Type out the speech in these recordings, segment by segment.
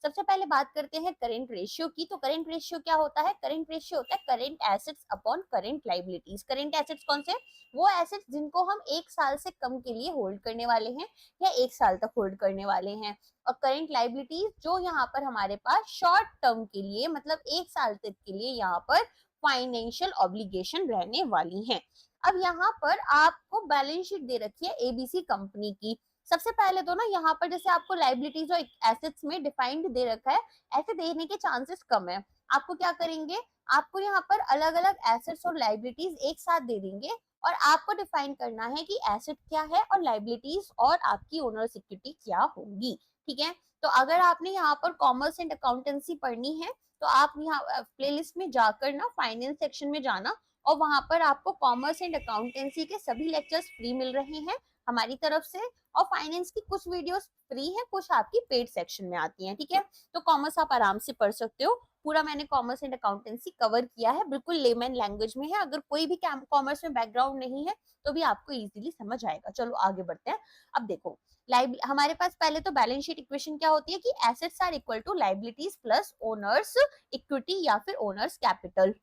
सबसे पहले बात करते हैं करंट रेशियो की। तो करंट रेशियो क्या होता है? करंट रेशियो होता है current assets upon current liabilities. Current assets कौन से? वो एसेट्स जिनको हम 1 साल से कम के लिए होल्ड करने वाले हैं या 1 साल तक होल्ड करने वाले हैं। और करंट लाइबिलिटीज जो यहाँ पर हमारे पास शॉर्ट टर्म के लिए, मतलब 1 साल तक के लिए यहाँ पर फाइनेंशियल ऑब्लिगेशन रहने वाली हैं। अब यहाँ पर आपको बैलेंस शीट दे रखी है एबीसी कंपनी की। सबसे पहले तो ना यहाँ पर जैसे आपको लाइबिलिटीज और एसेट्स में डिफाइंड दे रखा है, ऐसे देने के चांसेस कम है। आपको क्या करेंगे, आपको यहाँ पर अलग अलग एसेट्स और लाइबिलिटीज एक साथ दे देंगे और आपको डिफाइन करना है कि एसेट क्या है और लाइबिलिटीज और आपकी ओनर्स इक्विटी क्या होगी। ठीक है, तो अगर आपने यहाँ पर कॉमर्स एंड अकाउंटेंसी पढ़नी है तो आप यहाँ प्लेलिस्ट में जाकर ना फाइनेंस सेक्शन में जाना और वहां पर आपको कॉमर्स एंड अकाउंटेंसी के सभी लेक्चर्स फ्री मिल रहे हैं हमारी तरफ से। और फाइनेंस की कुछ वीडियोस फ्री है, कुछ आपकी पेड सेक्शन में आती हैं। ठीक है, तो कॉमर्स आप आराम से पढ़ सकते हो। पूरा मैंने कॉमर्स एंड अकाउंटेंसी कवर किया है, बिल्कुल लेमन लैंग्वेज में है। अगर कोई भी कॉमर्स में बैकग्राउंड नहीं है तो भी आपको इजीली समझ आएगा। चलो आगे बढ़ते हैं। अब देखो, हमारे पास पहले तो बैलेंस शीट इक्वेशन क्या होती है कि assets are equal to liabilities plus owners equity या फिर ओनर्स कैपिटल।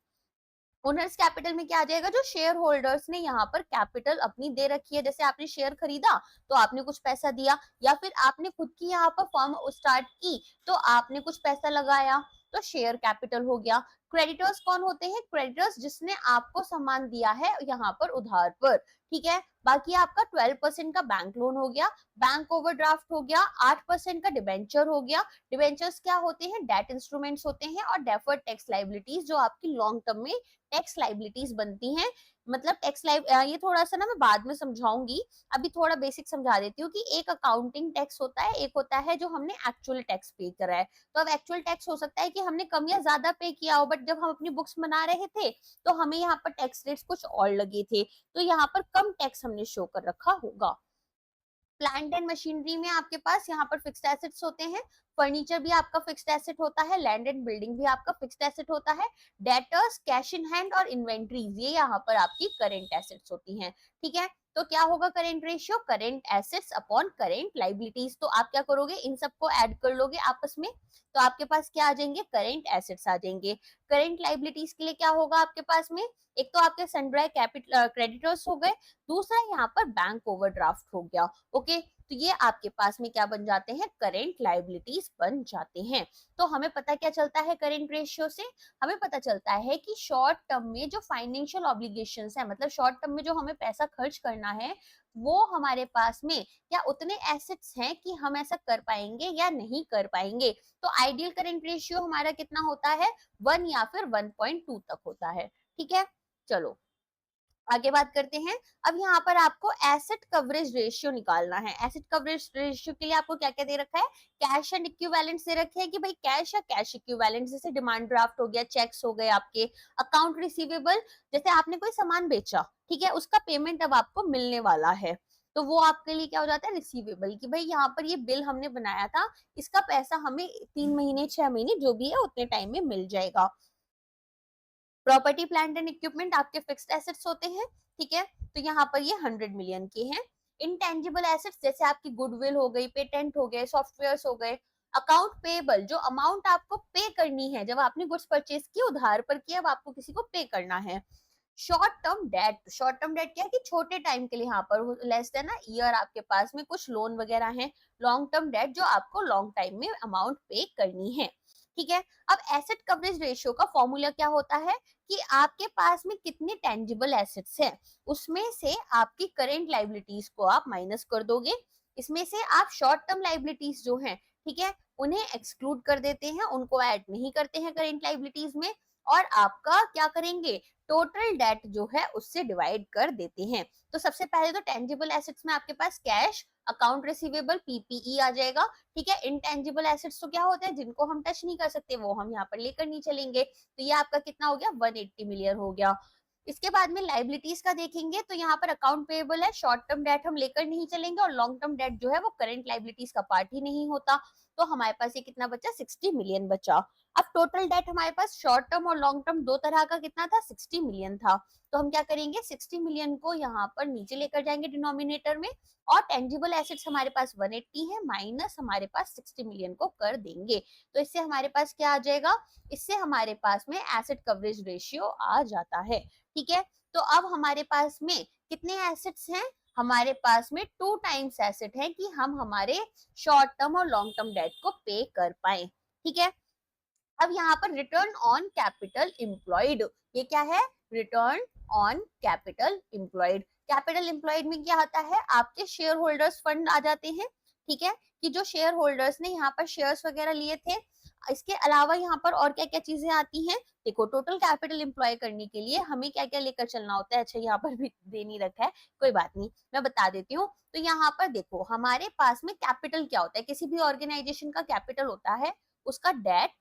ओनर्स कैपिटल में क्या आ जाएगा, जो शेयर होल्डर्स ने यहाँ पर कैपिटल अपनी दे रखी है। जैसे आपने शेयर खरीदा तो आपने कुछ पैसा दिया, या फिर आपने खुद की यहाँ पर फर्म स्टार्ट की तो आपने कुछ पैसा लगाया, तो शेयर कैपिटल हो गया। क्रेडिटर्स कौन होते हैं? क्रेडिटर्स जिसने आपको सामान दिया है यहाँ पर उधार पर। ठीक है, बाकी आपका 12% का बैंक लोन हो गया, बैंक ओवरड्राफ्ट हो गया, 8% का डिबेंचर हो गया। डिबेंचर्स क्या होते हैं? डेट इंस्ट्रूमेंट्स होते हैं। और डेफर्ड टैक्स लाइबिलिटीज जो आपकी लॉन्ग टर्म में टैक्स लाइबिलिटीज बनती हैं। मतलब ये थोड़ा सा ना मैं बाद में समझाऊंगी, अभी थोड़ा बेसिक समझा देती हूँ कि एक अकाउंटिंग टैक्स होता है, एक होता है जो हमने एक्चुअल टैक्स पे करा है। तो अब एक्चुअल टैक्स हो सकता है कि हमने कम या ज्यादा पे किया हो, बट जब हम अपनी बुक्स बना रहे थे तो हमें यहाँ पर टैक्स रेट्स कुछ और लगे थे, तो यहाँ पर कम टैक्स हमने शो कर रखा होगा। प्लांट एंड मशीनरी में आपके पास यहाँ पर फिक्स्ड एसेट्स होते हैं। फर्नीचर भी आपका फिक्स्ड एसेट होता है। लैंड एंड बिल्डिंग भी आपका फिक्स्ड एसेट होता है। डेटर्स, कैश इन हैंड और इन्वेंट्रीज ये यहाँ पर आपकी करेंट एसेट्स होती हैं। ठीक है, तो क्या होगा current ratio? Current assets upon current liabilities. तो आप क्या करोगे, इन सबको ऐड कर लोगे आपस में, तो आपके पास क्या आ जाएंगे? करेंट एसेट्स आ जाएंगे। करेंट लाइबिलिटीज के लिए क्या होगा आपके पास में? एक तो आपके सनड्राई कैपिटल क्रेडिटर्स हो गए, दूसरा यहाँ पर बैंक ओवरड्राफ्ट हो गया। ओके, तो ये आपके पास में क्या बन जाते हैं? करेंट लाइबिलिटीज बन जाते हैं। तो हमें पता क्या चलता है करेंट रेशियो से? हमें पता चलता है कि शॉर्ट टर्म में जो फाइनेंशियल ऑब्लिगेशंस है, मतलब शॉर्ट टर्म में जो हमें पैसा खर्च करना है, वो हमारे पास में क्या उतने एसेट्स हैं कि हम ऐसा कर पाएंगे या नहीं कर पाएंगे। तो आइडियल करेंट रेशियो हमारा कितना होता है? 1 या फिर 1.2 तक होता है। ठीक है, चलो आगे बात करते हैं। अब यहाँ पर आपको एसेट कवरेज रेशियो निकालना है। एसेट कवरेज रेशियो के लिए आपको क्या क्या दे रखा है? कैश एंड इक्विवेलेंट्स दे रखे हैं कि भाई कैश या कैश इक्विवेलेंट्स, जैसे डिमांड ड्राफ्ट हो गया, चेक्स हो गए आपके। अकाउंट रिसीवेबल, जैसे आपने कोई सामान बेचा, ठीक है, उसका पेमेंट अब आपको मिलने वाला है, तो वो आपके लिए क्या हो जाता है? रिसीवेबल, कि भाई यहाँ पर ये बिल हमने बनाया था, इसका पैसा हमें 3 महीने 6 महीने जो भी है उतने टाइम में मिल जाएगा। प्रॉपर्टी प्लांट एंड इक्विपमेंट आपके फिक्स्ड एसेट्स होते हैं। ठीक है, तो यहाँ पर ये 100 मिलियन के हैं। इनटेंजिबल एसेट्स जैसे आपकी गुडविल हो गई, पेटेंट हो गए, सॉफ्टवेयर हो गए। अकाउंट पेबल, जो अमाउंट आपको पे करनी है, जब आपने गुड्स परचेज की उधार पर किया, अब आपको किसी को पे करना है। Short term debt, short term debt क्या है कि छोटे टाइम के लिए यहाँ पर लेस देन अ ईयर आपके पास में कुछ लोन वगैरह है। लॉन्ग टर्म डेट जो आपको लॉन्ग टाइम में अमाउंट पे करनी है। ठीक है, अब एसेट कवरेज रेशियो का फॉर्मूला क्या होता है कि आपके पास में कितने टेंजिबल एसेट्स हैं, उसमें से आपकी करेंट लाइबिलिटीज को आप माइनस कर दोगे। इसमें से आप शॉर्ट टर्म लाइबिलिटीज जो हैं, ठीक है, उन्हें एक्सक्लूड कर देते हैं, उनको ऐड नहीं करते हैं करेंट लाइबिलिटीज में, और आपका क्या करेंगे? टोटल डेट जो है उससे डिवाइड कर देते हैं। तो सबसे पहले तो टेंजिबल एसेट्स में आपके पास कैश, अकाउंट रिसीवेबल, पीपीई आ जाएगा। ठीक है, इनटेंजिबल एसेट्स तो क्या होते हैं? जिनको हम टच नहीं कर सकते, वो हम यहाँ पर लेकर नहीं चलेंगे। तो ये आपका कितना हो गया? 180 मिलियन हो गया। इसके बाद में लाइबिलिटीज का देखेंगे तो यहाँ पर अकाउंट पेएबल है, शॉर्ट टर्म डेट हम लेकर नहीं चलेंगे, और लॉन्ग टर्म डेट जो है वो करंट लाइबिलिटीज का पार्ट ही नहीं होता। तो हमारे पास ये कितना बचा, 60 मिलियन बचा। अब टोटल डेट हमारे पास शॉर्ट टर्म और लॉन्ग टर्म दो तरह का कितना था, 60 मिलियन था। तो हम क्या करेंगे, 60 मिलियन को यहाँ पर नीचे लेकर जाएंगे डिनोमिनेटर में, और टेंजिबल एसेट्स हमारे पास 180 है, माइनस हमारे पास 60 मिलियन को कर देंगे। तो इससे हमारे पास क्या आ जाएगा, इससे हमारे पास में एसेट कवरेज रेशियो आ जाता है। ठीक है, तो अब हमारे पास में कितने एसेट्स हैं, हमारे पास में 2 टाइम्स एसेट है कि हम हमारे शॉर्ट टर्म और लॉन्ग टर्म डेट को पे कर पाए। ठीक है, अब यहाँ पर रिटर्न ऑन कैपिटल एम्प्लॉयड, ये क्या है, return on capital employed. Capital employed में क्या आता है, आपके शेयर होल्डर्स फंड आ जाते हैं। ठीक है, कि जो शेयर होल्डर्स ने यहाँ पर शेयर्स वगैरह लिए थे, इसके अलावा यहाँ पर और क्या क्या चीजें आती हैं, देखो टोटल कैपिटल एम्प्लॉय करने के लिए हमें क्या क्या लेकर चलना होता है। अच्छा यहाँ पर भी दे नहीं रखा है, कोई बात नहीं, मैं बता देती हूँ। तो यहाँ पर देखो हमारे पास में कैपिटल क्या होता है, किसी भी ऑर्गेनाइजेशन का कैपिटल होता है उसका डेट,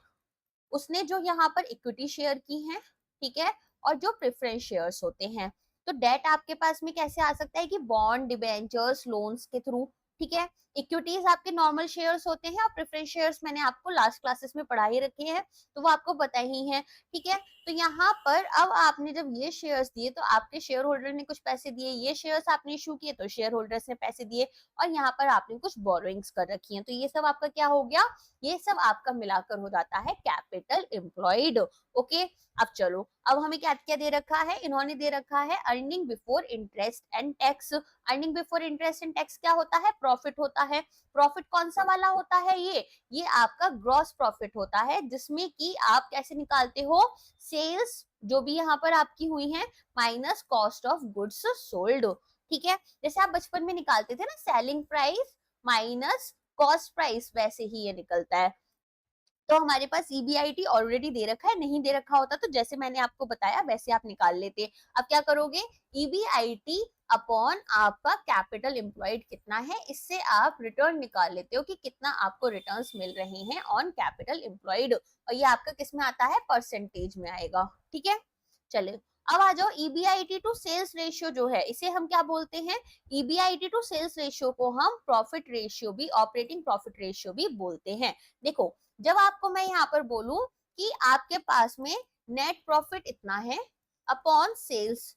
उसने जो यहाँ पर इक्विटी शेयर की है, ठीक है, और जो प्रेफरेंस शेयर्स होते हैं। तो डेट आपके पास में कैसे आ सकता है कि बॉन्ड, डिबेंचर्स, लोन्स के थ्रू। ठीक है, इक्विटीज आपके नॉर्मल शेयर्स होते हैं, और प्रेफरेंस शेयर्स मैंने आपको लास्ट क्लासेस में पढ़ा ही रखे हैं, तो वो आपको पता ही है। ठीक है, तो यहाँ पर अब आपने जब ये शेयर्स दिए तो आपके शेयर होल्डर ने कुछ पैसे दिए, ये शेयर्स आपने इशू किए तो शेयर होल्डर्स ने पैसे दिए, और यहाँ पर आपने कुछ बोरोइंग्स कर रखी हैं, तो ये सब आपका क्या हो गया, ये सब आपका मिलाकर हो जाता है कैपिटल एम्प्लॉयड। ओके, अब चलो, अब हमें क्या क्या दे रखा है, इन्होंने दे रखा है earning before interest and tax. Earning before interest and tax क्या होता है, प्रॉफिट होता है। प्रॉफिट कौन सा वाला होता है, ये आपका ग्रॉस प्रॉफिट होता है, जिसमें कि आप कैसे निकालते हो, सेल्स जो भी यहाँ पर आपकी हुई है minus cost of goods sold. ठीक है, जैसे आप बचपन में निकालते थे ना, selling price minus cost price, वैसे ही ये निकलता है। तो हमारे पास ईबीआईटी ऑलरेडी दे रखा है, नहीं दे रखा होता तो जैसे मैंने आपको बताया वैसे आप निकाल लेते। अब क्या करोगे, ईबीआईटी अपॉन आपका कैपिटल एम्प्लॉयड कितना है, इससे आप रिटर्न निकाल लेते हो कि कितना आपको रिटर्न्स मिल रहे हैं ऑन कैपिटल एम्प्लॉयड, और ये आपका किस में आता है, परसेंटेज में आएगा। ठीक है, चलिए अब आ जाओ, ईबीआईटी टू सेल्स रेशियो जो है इसे हम क्या बोलते हैं, ईबीआईटी टू सेल्स रेशियो को हम प्रॉफिट रेशियो भी, ऑपरेटिंग प्रॉफिट रेशियो भी बोलते हैं। देखो जब आपको मैं यहाँ पर बोलूं कि आपके पास में नेट प्रॉफिट इतना है अपॉन सेल्स,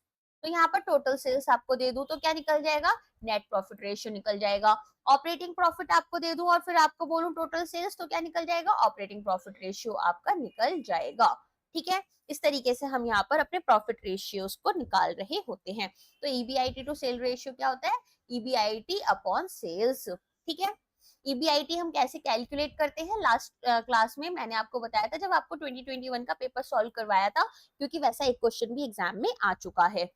तो यहाँ पर टोटल सेल्स आपको दे दूं तो क्या निकल जाएगा, नेट प्रॉफिट रेशियो निकल जाएगा। ऑपरेटिंग प्रॉफिट आपको दे दूं और फिर आपको बोलूं टोटल सेल्स, तो क्या निकल जाएगा, ऑपरेटिंग प्रॉफिट रेशियो आपका निकल जाएगा। ठीक है, इस तरीके से हम यहाँ पर अपने प्रॉफिट रेशियोज को निकाल रहे होते हैं। तो ईबीआईटी टू सेल रेशियो क्या होता है, ईबीआईटी अपॉन सेल्स। ठीक है, ईबीआईटी हम कैसे कैलकुलेट करते हैं, लास्ट क्लास में मैंने आपको बताया था जब आपको 2021 का पेपर सॉल्व करवाया था, क्योंकि वैसा एक क्वेश्चन भी एग्जाम में आ चुका है।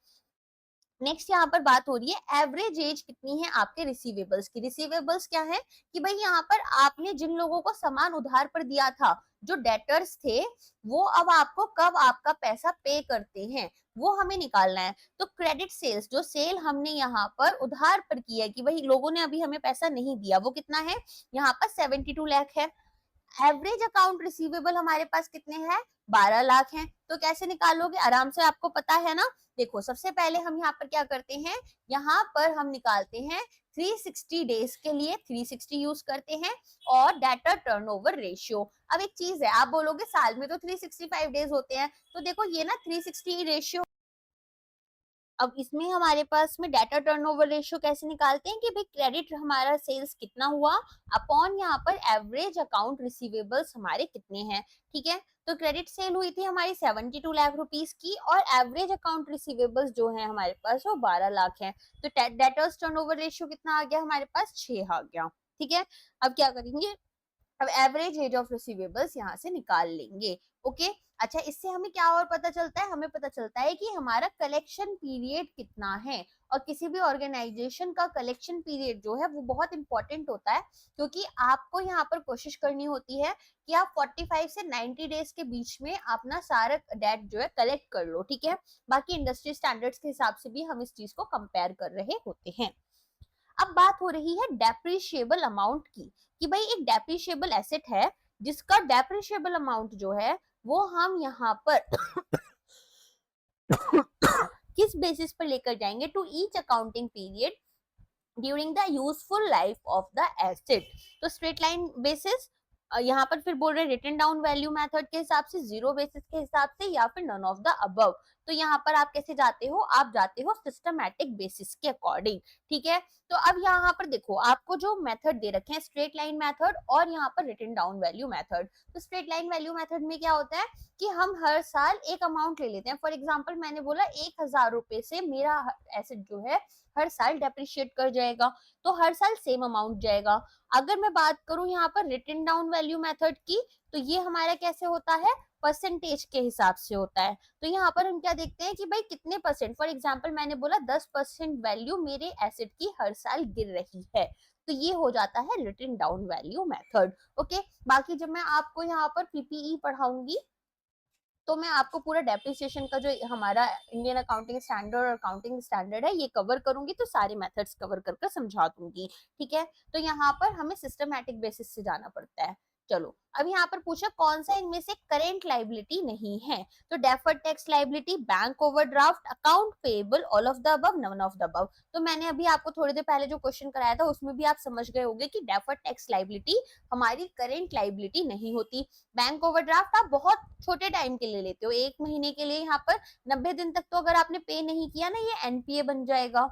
नेक्स्ट यहाँ पर बात हो रही है एवरेज एज कितनी है आपके रिसीवेबल्स की। रिसीवेबल्स क्या है कि भाई यहाँ पर आपने जिन लोगों को सामान उधार पर दिया था, जो डेटर्स थे, वो अब आपको कब आपका पैसा पे करते हैं वो हमें निकालना है। तो क्रेडिट सेल्स, जो सेल हमने यहाँ पर उधार पर किया है कि भाई लोगों ने अभी हमें पैसा नहीं दिया, वो कितना है, यहाँ पर 72 लाख है। एवरेज अकाउंट रिसीवेबल हमारे पास कितने हैं, 12 लाख हैं। तो कैसे निकालोगे, आराम से आपको पता है ना। देखो सबसे पहले हम यहाँ पर क्या करते हैं, यहाँ पर हम निकालते हैं 360 डेज के लिए 360 यूज करते हैं, और डेटर टर्नओवर रेशियो। अब एक चीज है, आप बोलोगे साल में तो 365 डेज होते हैं, तो देखो ये ना 360 रेशियो। अब इसमें हमारे पास में डाटा टर्नओवर रेशियो कैसे निकालते हैं कि भाई क्रेडिट हमारा सेल्स कितना हुआ अपॉन यहाँ पर एवरेज अकाउंट रिसीवेबल्स हमारे कितने हैं। ठीक है, तो क्रेडिट सेल हुई थी हमारी 72 लाख रुपीस की, और एवरेज अकाउंट रिसीवेबल्स जो है हमारे पास वो 12 लाख है। तो डेटर्स टर्नओवर रेशियो कितना आ गया हमारे पास, 6 आ गया। ठीक है, अब क्या करेंगे, अब एवरेज एज ऑफ रिसीवेबल्स यहाँ से निकाल लेंगे। ओके, अच्छा इससे हमें क्या और पता चलता है, हमें पता चलता है कि हमारा कलेक्शन पीरियड कितना है। और किसी भी ऑर्गेनाइजेशन का कलेक्शन पीरियड जो है वो बहुत इंपॉर्टेंट होता है, क्योंकि आपको यहाँ पर कोशिश करनी होती है कि आप 45 से 90 डेज के बीच में अपना सारा डेट जो है कलेक्ट कर लो। ठीक है, बाकी इंडस्ट्री स्टैंडर्ड्स के हिसाब से भी हम इस चीज को कंपेयर कर रहे होते हैं। अब बात हो रही है डेप्रिशिएबल अमाउंट की, कि भाई एक डेप्रिशिएबल एसेट है जिसका डेप्रिशिएबल अमाउंट जो है वो हम यहाँ पर किस बेसिस पर लेकर जाएंगे, to each accounting period during the useful life of the asset. तो स्ट्रेट लाइन बेसिस, यहाँ पर फिर बोल रहे रिटन डाउन वैल्यू मेथड के हिसाब से, जीरो बेसिस के हिसाब से, या फिर नन ऑफ द अबव। तो यहाँ पर आप कैसे जाते हो, आप जाते हो सिस्टमैटिक बेसिस के अकॉर्डिंग। ठीक है, तो अब यहाँ पर देखो आपको जो मेथड दे रखे हैं, स्ट्रेट लाइन मेथड और यहाँ पर रिटन डाउन वैल्यू मेथड। तो स्ट्रेट लाइन वैल्यू मेथड में क्या होता है कि हम हर साल एक अमाउंट ले लेते हैं। फॉर एग्जाम्पल मैंने बोला 1,000 रुपए से मेरा एसेट जो है हर साल डेप्रिशिएट कर जाएगा, तो हर साल सेम अमाउंट जाएगा। अगर मैं बात करूं यहाँ पर रिटन डाउन वैल्यू मेथड की, तो ये हमारा कैसे होता है, परसेंटेज के हिसाब से होता है। तो यहाँ पर हम क्या देखते हैं कि भाई कितने परसेंट, फॉर एग्जाम्पल मैंने बोला 10% वैल्यू मेरे एसेट की हर साल गिर रही है, तो ये हो जाता है written down value method. Okay, बाकी जब मैं आपको यहाँ पर पीपीई पढ़ाऊंगी तो मैं आपको पूरा डेप्रिसिएशन का जो हमारा इंडियन अकाउंटिंग स्टैंडर्ड और अकाउंटिंग स्टैंडर्ड है ये कवर करूंगी, तो सारे मेथड्स कवर कर समझा दूंगी। ठीक है, तो यहाँ पर हमें सिस्टमैटिक बेसिस से जाना पड़ता है। चलो, अब यहाँ पर पूछा कौन सा इनमें से करेंट लाइबिलिटी नहीं है। तो deferred tax liability, bank overdraft, account payable, all of the above, none of the above. तो मैंने अभी आपको थोड़ी देर पहले जो क्वेश्चन कराया था उसमें भी आप समझ गए होंगे कि डेफर्ड टैक्स लाइबिलिटी हमारी करेंट लाइबिलिटी नहीं होती। बैंक ओवरड्राफ्ट आप बहुत छोटे टाइम के लिए लेते हो, 1 महीने के लिए, यहाँ पर 90 दिन तक तो अगर आपने पे नहीं किया ना ये एनपीए बन जाएगा।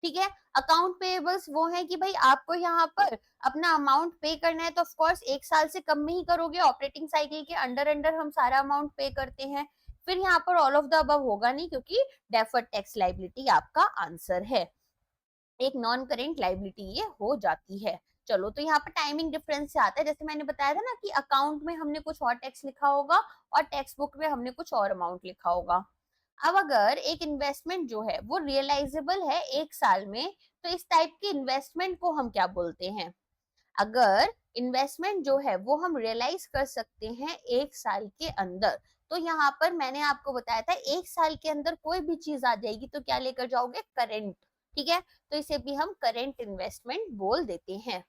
ठीक है, अकाउंट पेएबल्स वो है कि भाई आपको यहाँ पर अपना अमाउंट पे करना है, तो ऑफ कोर्स 1 साल से कम में ही करोगे, ऑपरेटिंग साइकिल के अंडर अंडर हम सारा अमाउंट पे करते हैं। फिर यहाँ पर ऑल ऑफ द अबव होगा नहीं, क्योंकि डेफर्ड टैक्स लाइबिलिटी आपका आंसर है, एक नॉन करेंट लाइबिलिटी ये हो जाती है। चलो, तो यहाँ पर टाइमिंग डिफरेंस से आता है, जैसे मैंने बताया था ना कि अकाउंट में हमने कुछ और टैक्स लिखा होगा और टेक्स्ट बुक में हमने कुछ और अमाउंट लिखा होगा। अब अगर एक इन्वेस्टमेंट जो है वो रियलाइजेबल है 1 साल में, तो इस टाइप की इन्वेस्टमेंट को हम क्या बोलते हैं। अगर इन्वेस्टमेंट जो है वो हम रियलाइज कर सकते हैं 1 साल के अंदर, तो यहाँ पर मैंने आपको बताया था 1 साल के अंदर कोई भी चीज आ जाएगी तो क्या लेकर जाओगे, करेंट। ठीक है, तो इसे भी हम करेंट इन्वेस्टमेंट बोल देते हैं।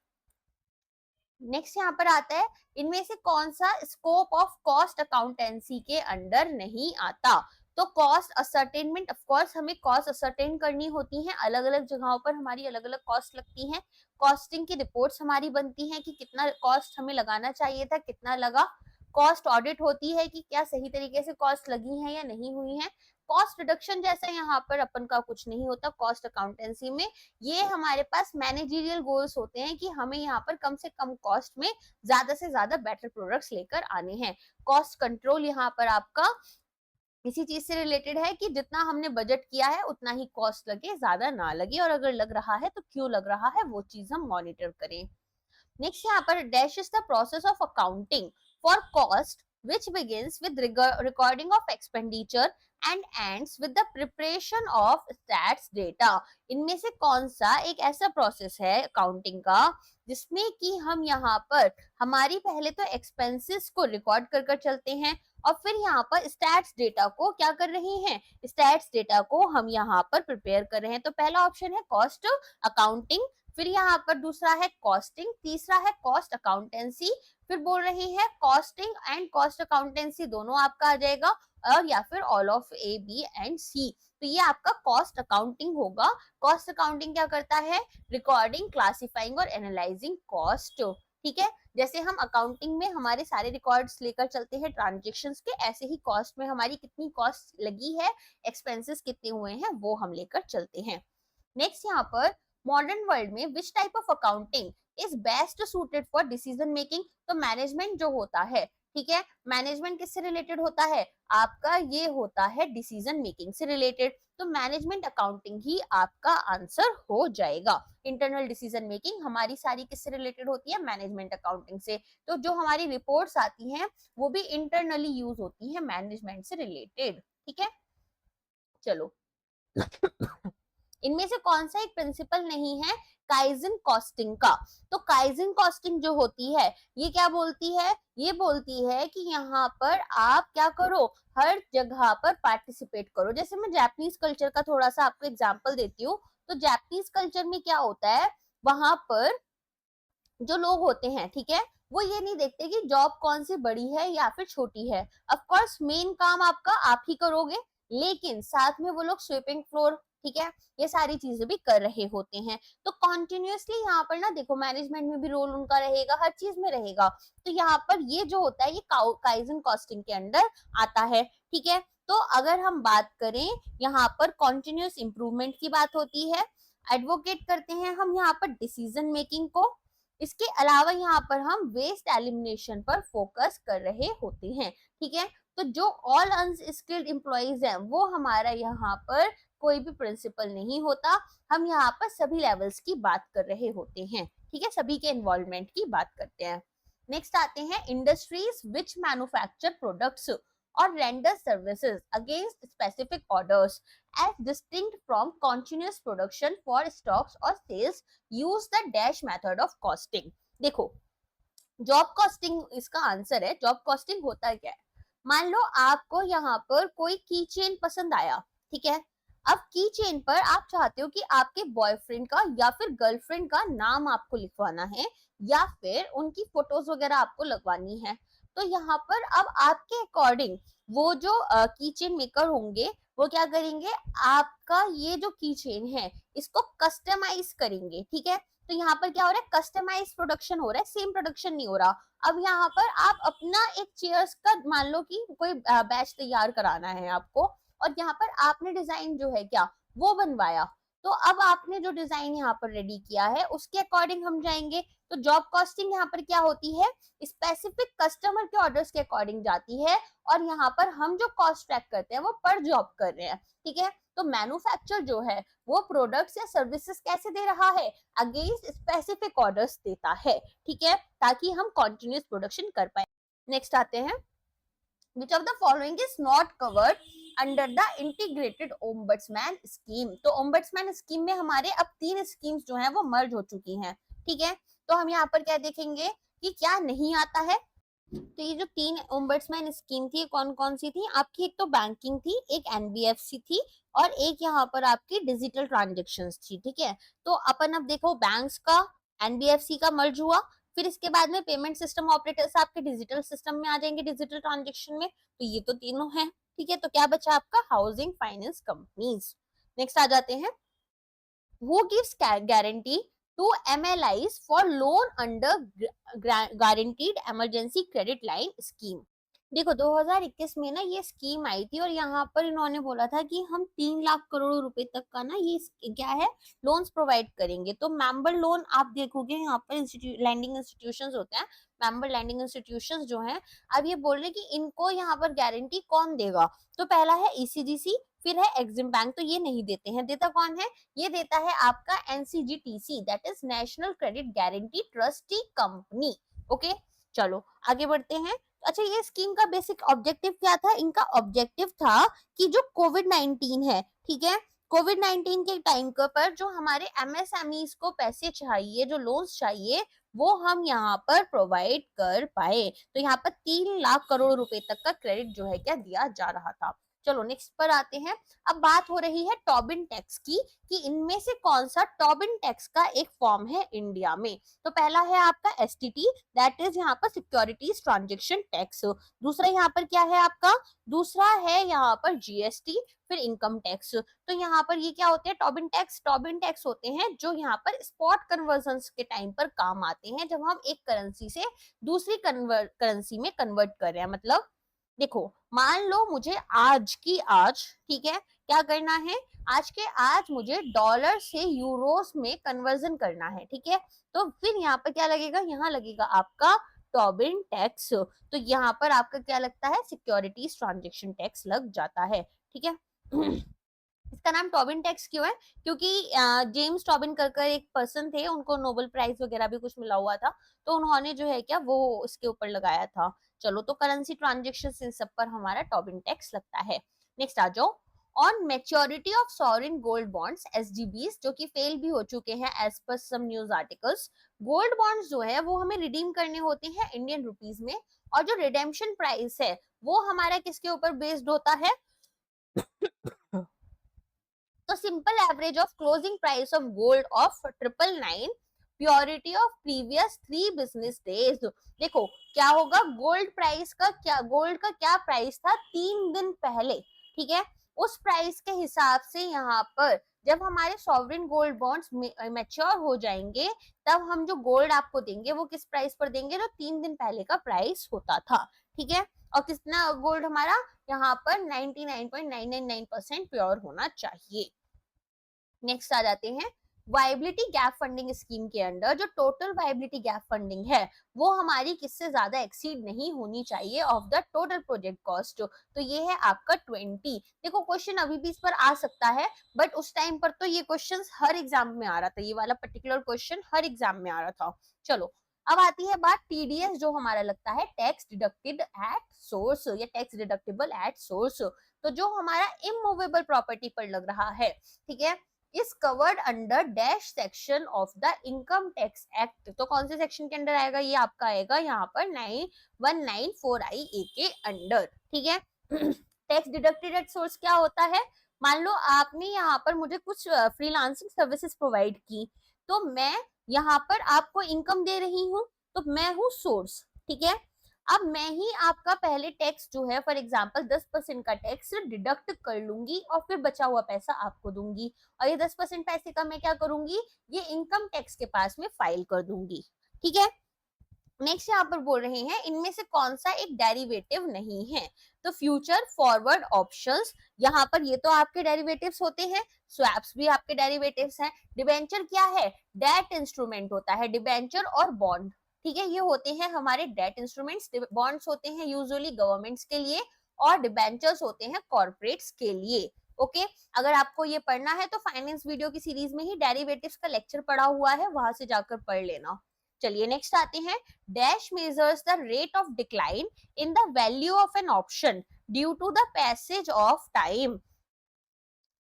नेक्स्ट यहाँ पर आता है, इनमें से कौन सा स्कोप ऑफ कॉस्ट अकाउंटेंसी के अंडर नहीं आता। तो कॉस्ट असर्टेनमेंट, ऑफ कोर्स हमें कॉस्ट असर्टेन करनी होती है, अलग अलग जगहों पर हमारी अलग अलग कॉस्ट लगती हैं। कॉस्टिंग की रिपोर्ट्स हमारी बनती हैं कि कितना कॉस्ट हमें लगाना चाहिए था, कितना लगा। कॉस्ट ऑडिट होती है कि क्या सही तरीके से कॉस्ट लगी है या नहीं हुई है। कॉस्ट रिडक्शन जैसा यहाँ पर अपन का कुछ नहीं होता कॉस्ट अकाउंटेंसी में। ये हमारे पास मैनेजरियल गोल्स होते हैं कि हमें यहाँ पर कम से कम कॉस्ट में ज्यादा से ज्यादा बेटर प्रोडक्ट्स लेकर आने हैं। कॉस्ट कंट्रोल यहाँ पर आपका इसी चीज से रिलेटेड है कि जितना हमने बजट किया है उतना ही कॉस्ट लगे, ज्यादा ना लगे, और अगर लग रहा है तो क्यों लग रहा है वो चीज हम मॉनिटर करें। नेक्स्ट यहाँ पर dash is the process of accounting for cost which begins with recording of expenditure and ends with the preparation of stats data। इनमें से कौन सा एक ऐसा प्रोसेस है अकाउंटिंग का जिसमें कि हम यहाँ पर हमारी पहले तो एक्सपेंसेस को रिकॉर्ड कर कर चलते हैं और फिर यहाँ पर स्टैट्स डेटा को क्या कर रहे हैं, स्टैट्स डेटा को हम यहाँ पर प्रिपेयर कर रहे हैं। तो पहला ऑप्शन है कॉस्ट अकाउंटिंग, फिर यहाँ पर दूसरा है कॉस्टिंग, तीसरा है कॉस्ट अकाउंटेंसी, फिर बोल रही है कॉस्टिंग एंड कॉस्ट अकाउंटेंसी दोनों आपका आ जाएगा, और या फिर all of A B and C. तो ये आपका कॉस्ट अकाउंटिंग होगा। कॉस्ट अकाउंटिंग क्या करता है, रिकॉर्डिंग, क्लासिफाइंग और एनालाइजिंग कॉस्ट। ठीक है, जैसे हम अकाउंटिंग में हमारे सारे रिकॉर्ड्स लेकर चलते हैं ट्रांजेक्शन्स के, ऐसे ही कॉस्ट में हमारी कितनी कॉस्ट लगी है, एक्सपेंसेस कितने हुए हैं, वो हम लेकर चलते हैं। नेक्स्ट यहाँ पर मॉडर्न वर्ल्ड में which type of accounting is best suited for decision making. तो मैनेजमेंट जो होता है, ठीक है, मैनेजमेंट किससे रिलेटेड होता है, आपका ये होता है डिसीजन मेकिंग से रिलेटेड। तो मैनेजमेंट अकाउंटिंग ही आपका आंसर हो जाएगा। इंटरनल डिसीजन मेकिंग हमारी सारी किससे रिलेटेड होती है, मैनेजमेंट अकाउंटिंग से। तो जो हमारी रिपोर्ट्स आती हैं वो भी इंटरनली यूज होती है मैनेजमेंट से रिलेटेड। ठीक है, चलो इनमें से कौन सा एक प्रिंसिपल नहीं है काइजन कॉस्टिंग का। तो काइजन कॉस्टिंग जो होती है ये क्या बोलती है, ये बोलती है कि यहाँ पर आप क्या करो, हर जगह पर पार्टिसिपेट करो। जैसे मैं जापानीज कल्चर का थोड़ा सा आपको एग्जांपल देती हूँ। तो जापानीज कल्चर में क्या होता है, वहां पर जो लोग होते हैं, ठीक है, वो ये नहीं देखते कि जॉब कौन सी बड़ी है या फिर छोटी है। ऑफ कोर्स मेन काम आपका आप ही करोगे, लेकिन साथ में वो लोग स्वीपिंग फ्लोर ठीक है, ये सारी चीजें भी कर रहे होते हैं। तो कॉन्टिन्यूसली यहाँ पर ना देखो मैनेजमेंट में भी रोल उनका रहेगा, हर चीज में रहेगा। तो यहाँ पर ये जो होता है ये काइजन कॉस्टिंग के अंडर आता है। ठीक है, तो अगर हम बात करें यहाँ पर कॉन्टिन्यूस इंप्रूवमेंट की बात होती है, एडवोकेट करते हैं हम यहाँ पर डिसीजन मेकिंग को। इसके अलावा यहाँ पर हम वेस्ट एलिमिनेशन पर फोकस कर रहे होते हैं। ठीक है, तो जो ऑल अनस्किल्ड एम्प्लॉइज हैं वो हमारा यहाँ पर कोई भी प्रिंसिपल नहीं होता, हम यहाँ पर सभी लेवल्स की बात कर रहे होते हैं। ठीक है, सभी के इन्वॉल्वमेंट की बात करते हैं। नेक्स्ट आते हैं इंडस्ट्रीज विच मैन्युफैक्चर प्रोडक्ट्स और render services against specific orders as distinct from continuous production for stocks or sales use the dash method of costing। देखो जॉब कॉस्टिंग इसका आंसर है। जॉब कॉस्टिंग होता क्या है, मान लो आपको यहाँ पर कोई की चेन पसंद आया, ठीक है, अब की चेन पर आप चाहते हो कि आपके बॉयफ्रेंड का या फिर गर्लफ्रेंड का नाम आपको लिखवाना है या फिर उनकी फोटोज वगैरह आपको लगवानी है। तो यहाँ पर अब आपके अकॉर्डिंग वो जो की चेन मेकर होंगे वो क्या करेंगे, आपका ये जो की चेन है इसको कस्टमाइज करेंगे। ठीक है, तो यहाँ पर क्या हो रहा है, कस्टमाइज प्रोडक्शन हो रहा है, सेम प्रोडक्शन नहीं हो रहा। अब यहाँ पर आप अपना एक चेयर्स का मान लो कि कोई बैच तैयार कराना है आपको, और यहाँ पर आपने डिजाइन जो है क्या वो बनवाया, तो अब आपने जो डिजाइन यहाँ पर रेडी किया है उसके अकॉर्डिंग हम जाएंगे। तो जॉब कॉस्टिंग यहाँ पर क्या होती है, स्पेसिफिक कस्टमर के ऑर्डर्स के अकॉर्डिंग जाती है, और यहाँ पर हम जो कॉस्ट ट्रैक करते हैं वो पर जॉब कर रहे हैं। ठीक है, तो मैन्युफैक्चर जो है वो प्रोडक्ट्स या सर्विसेज कैसे दे रहा है, अगेंस्ट स्पेसिफिक ऑर्डर्स देता है। ठीक है, ताकि हम कंटिन्यूअस प्रोडक्शन कर पाए। नेक्स्ट आते हैं, which of the following is not covered under the integrated ombudsman scheme। तो ombudsman स्कीम में हमारे अब 3 स्कीम्स जो हैं वो मर्ज हो चुकी हैं। ठीक है, तो हम यहाँ पर क्या देखेंगे कि क्या नहीं आता है। तो ये जो 3 ओम्बड्समैन स्कीम थी कौन कौन सी थी आपकी, एक तो बैंकिंग थी, एक एनबीएफसी थी, और एक यहाँ पर आपकी डिजिटल ट्रांजेक्शन्स थी। ठीक है, तो अपन अब देखो बैंक्स का एनबीएफसी का मर्ज हुआ, फिर इसके बाद में पेमेंट सिस्टम ऑपरेटर्स आपके डिजिटल सिस्टम में आ जाएंगे, डिजिटल ट्रांजेक्शन में। तो ये तो तीनों है। ठीक है, तो क्या बचा आपका, हाउसिंग फाइनेंस कंपनीज। नेक्स्ट आ जाते हैं, who gives guarantee to MLIs for loan under guaranteed emergency credit line scheme। देखो 2021 में ना ये स्कीम आई थी, और यहाँ पर इन्होंने बोला था कि हम 3 लाख करोड़ रुपए तक का ना ये क्या है लोन्स प्रोवाइड करेंगे। तो मेंबर लोन आप देखोगे यहाँ पर लैंडिंग इंस्टीट्यूशंस होते हैं, मेंबर लैंडिंग इंस्टीट्यूशंस जो हैं, अब ये बोल रहे कि इनको यहाँ पर गारंटी कौन देगा। तो पहला है ईसीजीसी, फिर है एग्जिम बैंक, तो ये नहीं देते हैं, देता कौन है, ये देता है आपका NCGTC, that is National Credit Guarantee Trustee Company. Okay, चलो आगे बढ़ते हैं। अच्छा, ये स्कीम का बेसिक ऑब्जेक्टिव क्या था, इनका ऑब्जेक्टिव था कि जो कोविड-19 है, ठीक है, कोविड-19 के टाइम पर जो हमारे एमएसएमईज को पैसे चाहिए, जो लोन्स चाहिए, वो हम यहाँ पर प्रोवाइड कर पाए। तो यहाँ पर 3 लाख करोड़ रुपए तक का क्रेडिट जो है क्या दिया जा रहा था। चलो नेक्स्ट पर आते हैं। अब बात हो रही है टोबिन टैक्स की, कि इनमें से कौन सा टोबिन टैक्स का एक फॉर्म है इंडिया में। तो पहला है आपका एसटीटी, दैट इज यहाँ पर सिक्योरिटीज ट्रांजेक्शन टैक्स। दूसरा यहाँ पर क्या है आपका, दूसरा है यहाँ पर जीएसटी, फिर इनकम टैक्स। तो यहाँ पर ये क्या होते हैं, टोबिन टैक्स, टोबिन टैक्स होते हैं जो यहाँ पर स्पॉट कन्वर्जन के टाइम पर काम आते हैं, जब हम एक करेंसी से दूसरी करेंसी में कन्वर्ट कर रहे हैं। मतलब देखो मान लो मुझे आज की आज, ठीक है, क्या करना है, आज के आज मुझे डॉलर से यूरोस में कन्वर्जन करना है। ठीक है, तो फिर यहाँ पर क्या लगेगा, यहाँ लगेगा आपका टोबिन टैक्स। तो यहाँ पर आपका क्या लगता है, सिक्योरिटीज ट्रांजेक्शन टैक्स लग जाता है। ठीक है इसका नाम टोबिन टैक्स क्यों है, क्योंकि जेम्स टोबिन कर एक पर्सन थे, उनको नोबेल प्राइज वगैरह भी कुछ मिला हुआ था, तो उन्होंने जो है क्या वो उसके ऊपर लगाया था। चलो, तो करेंसी ट्रांजेक्शन इन सब पर हमारा टोबिन टैक्स लगता है। नेक्स्ट आ जाओ, on maturity of sovereign gold bonds SGBs, जो कि फेल भी हो चुके हैं as per some news articles. Gold bonds जो है वो हमें रिडीम करने होते हैं इंडियन रुपीज में, और जो रिडेम्पशन प्राइस है वो हमारा किसके ऊपर बेस्ड होता है, तो simple average of closing price of gold of 999 purity of previous 3 business days. देखो क्या होगा, गोल्ड प्राइस का क्या, गोल्ड का क्या प्राइस था 3 दिन पहले, ठीक है, उस प्राइस के हिसाब से यहाँ पर जब हमारे सॉवरेन गोल्ड बॉन्ड्स मैच्योर हो जाएंगे तब हम जो गोल्ड आपको देंगे वो किस प्राइस पर देंगे, जो 3 दिन पहले का प्राइस होता था, ठीक है। और कितना गोल्ड हमारा यहाँ पर 99.999% प्योर होना चाहिए। नेक्स्ट आ जाते हैं वायबिलिटी गैप फंडिंग स्कीम के अंदर जो टोटल वायबिलिटी गैप फंडिंग है वो हमारी किससे ज्यादा एक्सीड नहीं होनी चाहिए of the total project cost. तो ये है आपका 20। देखो क्वेश्चन अभी भी इस पर आ सकता है, बट उस टाइम पर तो ये क्वेश्चन हर एग्जाम में आ रहा था, ये वाला पर्टिकुलर क्वेश्चन हर एग्जाम में आ रहा था। चलो अब आती है बात टीडीएस, जो हमारा लगता है टैक्स डिडक्टेड एट सोर्स या टैक्स डिडक्टेबल एट सोर्स। तो जो हमारा इमूवेबल प्रॉपर्टी पर लग रहा है, ठीक है, is covered under dash section of the income tax act. तो कौन से सेक्शन के अंडर आएगा, ये आपका आएगा यहाँ पर 9194IA के अंडर, ठीक है। टैक्स डिडक्टेड एट सोर्स क्या होता है, मान लो आपने यहाँ पर मुझे कुछ फ्रीलांसिंग सर्विसेज प्रोवाइड की, तो मैं यहाँ पर आपको इनकम दे रही हूँ, तो मैं हूँ सोर्स, ठीक है। अब मैं ही आपका पहले टैक्स जो है फॉर एग्जांपल 10% का टैक्स डिडक्ट कर लूंगी और फिर बचा हुआ पैसा आपको दूंगी, और ये 10% पैसे का मैं क्या करूंगी, ये इनकम टैक्स के पास में फाइल कर दूंगी, ठीक है। नेक्स्ट यहाँ पर बोल रहे हैं इनमें से कौन सा एक डेरिवेटिव नहीं है, तो फ्यूचर फॉरवर्ड ऑप्शंस, यहाँ पर ये तो आपके डेरिवेटिव्स होते हैं, स्वैप्स भी आपके डेरिवेटिव्स हैं। डिबेंचर क्या है, डेट इंस्ट्रूमेंट होता है, डिबेंचर और बॉन्ड, ठीक है, ये होते हैं हमारे डेट इंस्ट्रूमेंट्स। बॉन्ड्स होते हैं यूजुअली गवर्नमेंट्स के लिए और डिबेंचर्स होते हैं कॉर्पोरेट्स के लिए। ओके अगर आपको ये पढ़ना है तो फाइनेंस वीडियो की सीरीज में ही डेरिवेटिव्स का लेक्चर पढ़ा हुआ है, वहां से जाकर पढ़ लेना। चलिए नेक्स्ट आते हैं, dash measures the rate of decline in the value of an option due to the passage of time.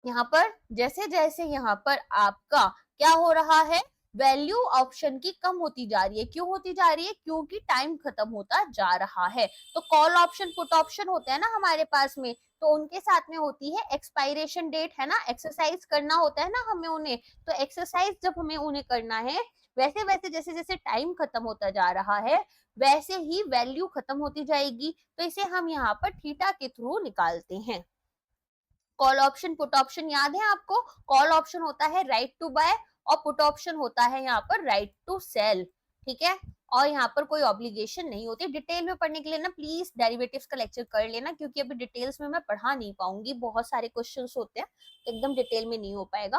यहाँ पर जैसे जैसे यहाँ पर आपका क्या हो रहा है, वैल्यू ऑप्शन की कम होती जा रही है, क्यों होती जा रही है, क्योंकि टाइम खत्म होता जा रहा है। तो कॉल ऑप्शन पुट ऑप्शन होते हैं ना हमारे पास में, तो उनके साथ में होती है एक्सपायरेशन डेट, है ना, एक्सरसाइज करना होता है ना हमें उन्हें। तो एक्सरसाइज जब हमें उन्हें करना है, वैसे वैसे जैसे जैसे टाइम खत्म होता जा रहा है वैसे ही वैल्यू खत्म होती जाएगी, तो इसे हम यहाँ पर थीटा के थ्रू निकालते हैं। कॉल ऑप्शन पुट ऑप्शन याद है आपको, कॉल ऑप्शन होता है राइट टू बाय और पुट ऑप्शन होता है यहाँ पर राइट टू सेल, ठीक है। और यहाँ पर कोई ऑब्लिगेशन नहीं होती। डिटेल में पढ़ने के लिए ना प्लीज डेरिवेटिव्स का लेक्चर कर लेना, क्योंकि अभी डिटेल्स में मैं पढ़ा नहीं पाऊंगी, बहुत सारे क्वेश्चंस होते हैं, एकदम डिटेल में नहीं हो पाएगा।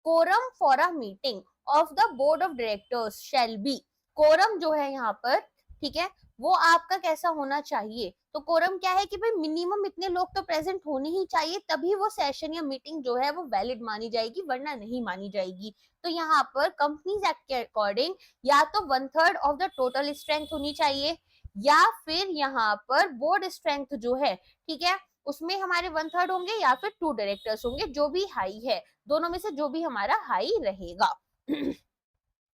Quorum for a meeting of the board of directors shall be, quorum जो है यहाँ पर, ठीक है, वो आपका कैसा होना चाहिए, तो कोरम क्या है कि भाई मिनिमम इतने लोग तो प्रेजेंट होने ही चाहिए, तभी वो सेशन या मीटिंग जो है वो वैलिड मानी जाएगी, वरना नहीं मानी जाएगी। तो यहाँ पर कंपनीज एक्ट के अकॉर्डिंग या तो 1/3 ऑफ द टोटल स्ट्रेंथ होनी चाहिए, या फिर यहाँ पर बोर्ड स्ट्रेंथ जो है, ठीक है, उसमें हमारे 1/3 होंगे या फिर 2 डायरेक्टर्स होंगे, जो भी हाई है, दोनों में से जो भी हमारा हाई रहेगा।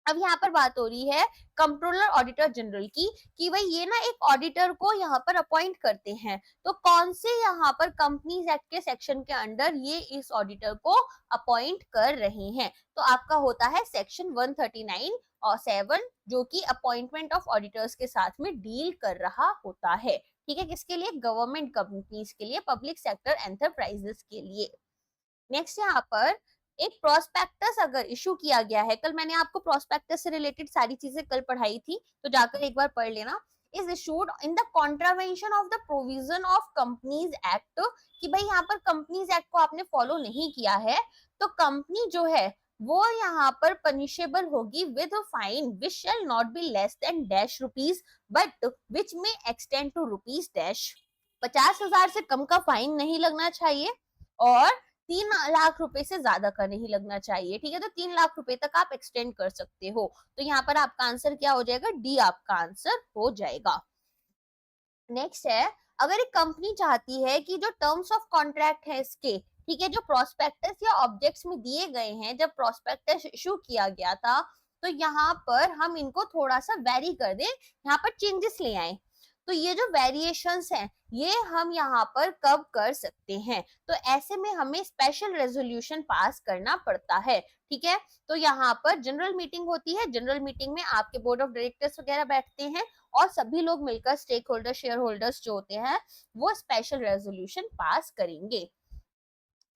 अब यहाँ पर बात हो रही है कंट्रोलर ऑडिटर जनरल की, कि भाई ये ना एक ऑडिटर को यहाँ पर अपॉइंट करते हैं, तो कौन से यहाँ पर कंपनीज एक्ट के सेक्शन के अंडर ये इस ऑडिटर को अपॉइंट कर रहे हैं, तो आपका होता है सेक्शन 139 और 7, जो कि अपॉइंटमेंट ऑफ ऑडिटर्स के साथ में डील कर रहा होता है, ठीक है, किसके लिए, गवर्नमेंट कंपनीज के लिए, पब्लिक सेक्टर एंटरप्राइजेस के लिए। नेक्स्ट यहाँ पर एक प्रोस्पेक्टस अगर इशू किया गया है, कल मैंने आपको प्रोस्पेक्टस से रिलेटेड सारी चीजें कल पढ़ाई थी, तो जाकर एक बार पढ़ लेना। Is issued in the contravention of the provision of companies act, कि भाई यहाँ पर कंपनीज एक्ट को आपने फॉलो नहीं किया है, तो कंपनी जो है वो यहाँ पर पनिशेबल होगी with fine which shall not be less than dash rupees but which में एक्सटेंड टू रुपीज डैश। 50,000 से कम का फाइन नहीं लगना चाहिए और 3 लाख रुपए से ज्यादा का नहीं लगना चाहिए, ठीक है, तो 3 लाख रुपए तक आप एक्सटेंड कर सकते हो। तो यहाँ पर आपका आंसर क्या हो जाएगा, डी आपका आंसर हो जाएगा। नेक्स्ट है, अगर एक कंपनी चाहती है कि जो टर्म्स ऑफ कॉन्ट्रैक्ट है इसके, ठीक है, जो प्रोस्पेक्टस या ऑब्जेक्ट्स में दिए गए हैं जब प्रोस्पेक्टस इशू किया गया था, तो यहाँ पर हम इनको थोड़ा सा वेरी कर दें, यहाँ पर चेंजेस ले आए, तो ये जो वेरिएशंस हैं ये हम यहाँ पर कब कर सकते हैं, तो ऐसे में हमें स्पेशल रेजोल्यूशन पास करना पड़ता है, ठीक है। तो यहाँ पर जनरल मीटिंग होती है, जनरल मीटिंग में आपके बोर्ड ऑफ डायरेक्टर्स वगैरह बैठते हैं और सभी लोग मिलकर स्टेक होल्डर शेयर होल्डर्स जो होते हैं वो स्पेशल रेजोल्यूशन पास करेंगे।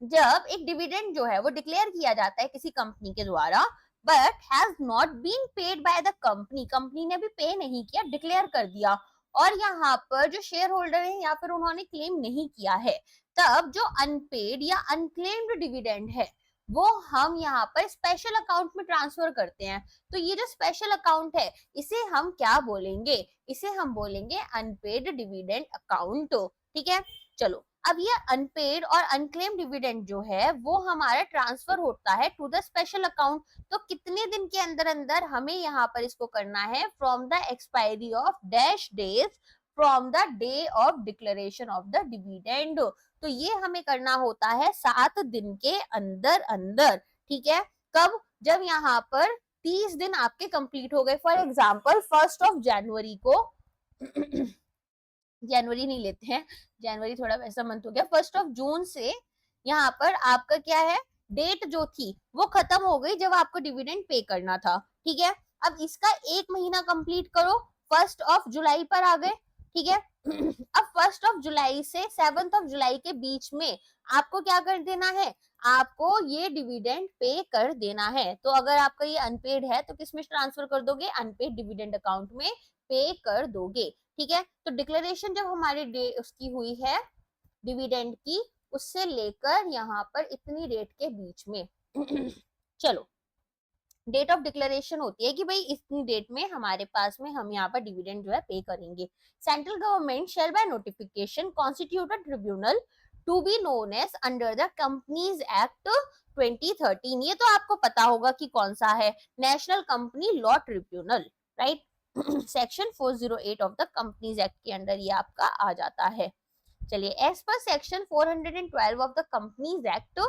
जब एक डिविडेंड जो है वो डिक्लेयर किया जाता है किसी कंपनी के द्वारा, but has not been paid by the company, company ने भी पे नहीं किया, डिक्लेयर कर दिया, और यहाँ पर जो शेयर होल्डर है या फिर उन्होंने क्लेम नहीं किया है, तब जो अनपेड या अनक्लेम्ड डिविडेंड है वो हम यहाँ पर स्पेशल अकाउंट में ट्रांसफर करते हैं। तो ये जो स्पेशल अकाउंट है इसे हम क्या बोलेंगे, इसे हम बोलेंगे अनपेड डिविडेंड अकाउंट। ठीक है, चलो अब ये अनपेड और अनक्लेम डिविडेंड जो है वो हमारा ट्रांसफर होता है टू द स्पेशल अकाउंट। तो कितने दिन के अंदर अंदर हमें यहाँ पर इसको करना है, from the expiry of dash days from the day of declaration of the dividend. तो ये हमें करना होता है 7 दिन के अंदर अंदर। ठीक है, कब, जब यहाँ पर 30 दिन आपके कंप्लीट हो गए। फॉर एग्जाम्पल 1 जनवरी को जनवरी नहीं लेते हैं, जनवरी थोड़ा वैसा मंथ हो गया, 1 जून से यहाँ पर आपका क्या है, डेट जो थी वो खत्म हो गई जब आपको डिविडेंड पे करना था। ठीक है, अब इसका 1 महीना कंप्लीट करो, 1 जुलाई पर आ गए। ठीक है, अब 1 जुलाई से 7 जुलाई के बीच में आपको क्या कर देना है, आपको ये डिविडेंड पे कर देना है। तो अगर आपका ये अनपेड है तो किसमें ट्रांसफर कर दोगे, अनपेड डिविडेंड अकाउंट में पे कर दोगे। ठीक है, तो डिक्लेरेशन जब हमारी डे उसकी हुई है डिविडेंड की, उससे लेकर यहाँ पर इतनी डेट के बीच में चलो डेट ऑफ डिक्लेरेशन होती है कि भाई इतनी डेट में हमारे पास में हम यहाँ पर डिविडेंड जो है पे करेंगे। Central government shall by notification constitute a tribunal to be known as under the companies act 2013। ये तो आपको पता होगा कि कौन सा है, national company law tribunal, right. Section 408 of the companies act के अंडर ये आपका आ जाता है। चलिए, as per section 412 of the companies act,